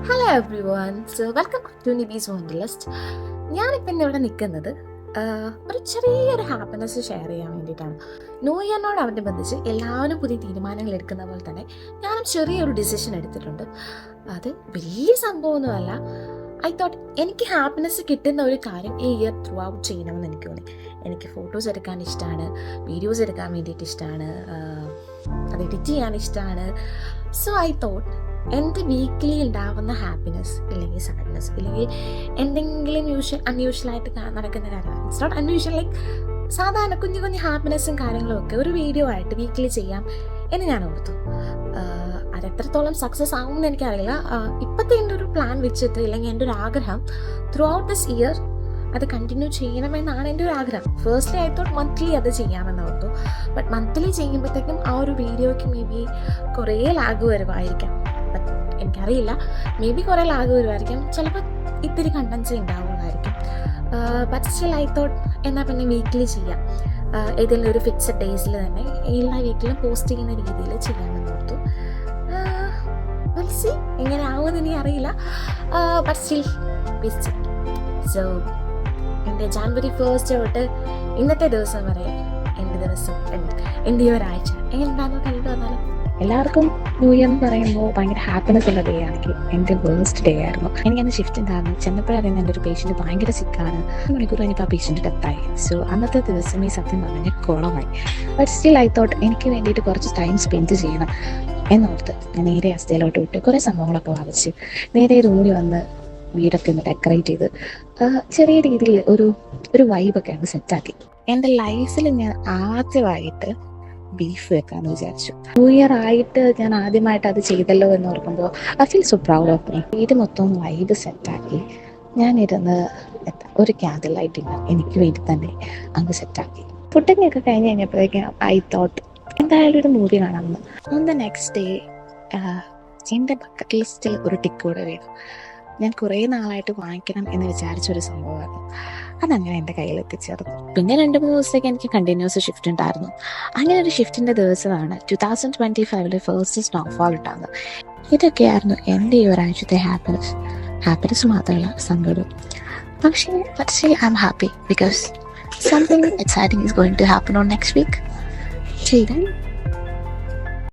Hello everyone, so welcome to Nibi's wonderlist. ഞാനിപ്പോൾ ഇന്നിവിടെ നിൽക്കുന്നത് ഒരു ചെറിയൊരു ഹാപ്പിനെസ് ഷെയർ ചെയ്യാൻ വേണ്ടിയിട്ടാണ്. ന്യൂ ഇയറിനോടനുബന്ധിച്ച് എല്ലാവരും പുതിയ തീരുമാനങ്ങൾ എടുക്കുന്ന പോലെ തന്നെ ഞാനും ചെറിയൊരു ഡിസിഷൻ എടുത്തിട്ടുണ്ട്. അത് വലിയ സംഭവമൊന്നുമല്ല. ഐ തോട്ട് എനിക്ക് ഹാപ്പിനെസ് കിട്ടുന്ന ഒരു കാര്യം ഈ ഇയർ ത്രൂ ഔട്ട് ചെയ്യണമെന്ന് എനിക്ക് തോന്നി. എനിക്ക് ഫോട്ടോസ് എടുക്കാൻ ഇഷ്ടമാണ്, വീഡിയോസ് എടുക്കാൻ വേണ്ടിയിട്ട് ഇഷ്ടമാണ്, അത് എഡിറ്റ് ചെയ്യാൻ ഇഷ്ടമാണ്. സോ ഐ തോട്ട് എൻ്റെ വീക്കിലി ഉണ്ടാവുന്ന ഹാപ്പിനെസ് ഇല്ലെങ്കിൽ സാഡ്നെസ് ഇല്ലെങ്കിൽ എന്തെങ്കിലും അൺയൂഷ്വലായിട്ട് നടക്കുന്ന കാര്യമാണ്. ഇറ്റ്സ് നോട്ട് അൺയൂഷ്വൽ, ലൈക്ക് സാധാരണ കുഞ്ഞു കുഞ്ഞു ഹാപ്പിനെസ്സും കാര്യങ്ങളും ഒക്കെ ഒരു വീഡിയോ ആയിട്ട് വീക്കിലി ചെയ്യാം എന്ന് ഞാൻ ഓർത്തു. അതെത്രത്തോളം സക്സസ് ആവുമെന്ന് എനിക്കറിയില്ല. ഇപ്പോഴത്തെ എൻ്റെ ഒരു പ്ലാൻ വെച്ചിട്ട് ഇല്ലെങ്കിൽ എൻ്റെ ഒരു ആഗ്രഹം ത്രൂ ഔട്ട് ദിസ് ഇയർ അത് കണ്ടിന്യൂ ചെയ്യണമെന്നാണ് എൻ്റെ ഒരു ആഗ്രഹം. ഫസ്റ്റ്ലി ഐ തോട്ട് മന്ത്ലി അത് ചെയ്യാമെന്ന് ഓർത്തു. ബട്ട് മന്ത്ലി ചെയ്യുമ്പോഴത്തേക്കും ആ ഒരു വീഡിയോയ്ക്ക് മേ ബി കുറേ ലാഗ് വരുമായിരിക്കാം. ബട്ട് എനിക്കറിയില്ല, മേ ബി കുറേ ലാഗ് വരുമായിരിക്കും, ചിലപ്പോൾ ഇത്തിരി കണ്ടൻസ് ഉണ്ടാവുമായിരിക്കും. ബട്ട് സ്റ്റിൽ ഐ തോട്ട് എന്നാൽ പിന്നെ വീക്കിലി ചെയ്യാം, ഏതെങ്കിലും ഒരു ഫിക്സഡ് ഡേയ്സിൽ തന്നെ എല്ലാ വീക്കിലും പോസ്റ്റ് ചെയ്യുന്ന രീതിയിൽ ചെയ്യാമെന്ന് ഓർത്തു. സി എങ്ങനെ ആവുമെന്ന് ഇനി അറിയില്ല. But still visit. സോ എൻ്റെ ജാനുവരി 1 തൊട്ട് ഇന്നത്തെ ദിവസം വരെ എൻ്റെ ദിവസം എൻ്റെ ഈ ഒരാഴ്ച എങ്ങനെയുണ്ടാകുന്നു കണ്ടിട്ട് വന്നാലും. എല്ലാവർക്കും ന്യൂ ഇയർ എന്ന് പറയുമ്പോൾ ഭയങ്കര ഹാപ്പിനെസ് ഉള്ള ഡേ ആണെങ്കിൽ എൻ്റെ വേഴ്സ്റ്റ് ഡേ ആയിരുന്നു. എനിക്കന്ന് ഷിഫ്റ്റ് ഉണ്ടായിരുന്നു. ചെന്നപ്പോഴറിയുന്ന എൻ്റെ ഒരു പേഷ്യൻറ്റ് ഭയങ്കര സിക്കാണ്. 1 മണിക്കൂർ കഴിഞ്ഞപ്പോൾ ആ പേഷ്യൻറ്റ് ഡെത്തായി. സോ അന്നത്തെ ദിവസം ഈ സത്യം പറഞ്ഞാൽ കുളമായി. ബട്ട് സ്റ്റിൽ ഐ തോട്ട് എനിക്ക് വേണ്ടിയിട്ട് കുറച്ച് ടൈം സ്പെൻഡ് ചെയ്യണം എന്നോർത്ത് ഞാൻ നേരെ അസ്ഥയിലോട്ട് വിട്ട് കുറേ സംഭവങ്ങളൊക്കെ വാങ്ങിച്ച് നേരെ റൂമിൽ വന്ന് വീടൊക്കെ ഒന്ന് ഡെക്കറേറ്റ് ചെയ്ത് ചെറിയ രീതിയിൽ ഒരു വൈബൊക്കെ അങ്ങ് സെറ്റാക്കി. എൻ്റെ ലൈഫിൽ ഞാൻ ആദ്യമായിട്ട് ബീഫ് വെക്കാമെന്ന് വിചാരിച്ചു. ന്യൂ ഇയർ ആയിട്ട് ഞാൻ ആദ്യമായിട്ട് അത് ചെയ്തല്ലോ എന്ന് ഓർക്കുമ്പോൾ I feel so proud of me. വീട് മൊത്തം വൈബ് സെറ്റാക്കി ഞാനിരുന്ന് ഒരു ക്യാൻഡിൽ ലൈറ്റ് ഡിന്നർ എനിക്ക് വേണ്ടി തന്നെ അങ്ങ് സെറ്റാക്കി. ഫുഡിങ് ഒക്കെ കഴിഞ്ഞ് കഴിഞ്ഞപ്പോഴേക്കും ഐ തോട്ട് എന്തായാലും ഒരു മൂവി കാണാമെന്ന്. ഓൺ ദ നെക്സ്റ്റ് ഡേ എൻ്റെ ബക്കറ്റ് ലിസ്റ്റിൽ ഒരു ടിക്ക് കൂടെ വീണു. ഞാൻ കുറേ നാളായിട്ട് വാങ്ങിക്കണം എന്ന് വിചാരിച്ചൊരു സംഭവമാണ്. അതങ്ങനെ എൻ്റെ കയ്യിൽ എത്തിച്ചേർന്നു. പിന്നെ 2-3 ദിവസത്തേക്ക് എനിക്ക് കണ്ടിന്യൂസ് ഷിഫ്റ്റ് ഉണ്ടായിരുന്നു. അങ്ങനെ ഒരു ഷിഫ്റ്റിൻ്റെ ദിവസമാണ് 2025 ഫസ്റ്റ് സ്നോഫോൾ ഉണ്ടാകുന്നത്. ഇതൊക്കെയായിരുന്നു എൻ്റെ ഈ ഒരാഴ്ചത്തെ ഹാപ്പിനെസ് മാത്രമല്ല സങ്കടവും. പക്ഷേ I am happy because something exciting is going to happen on next week.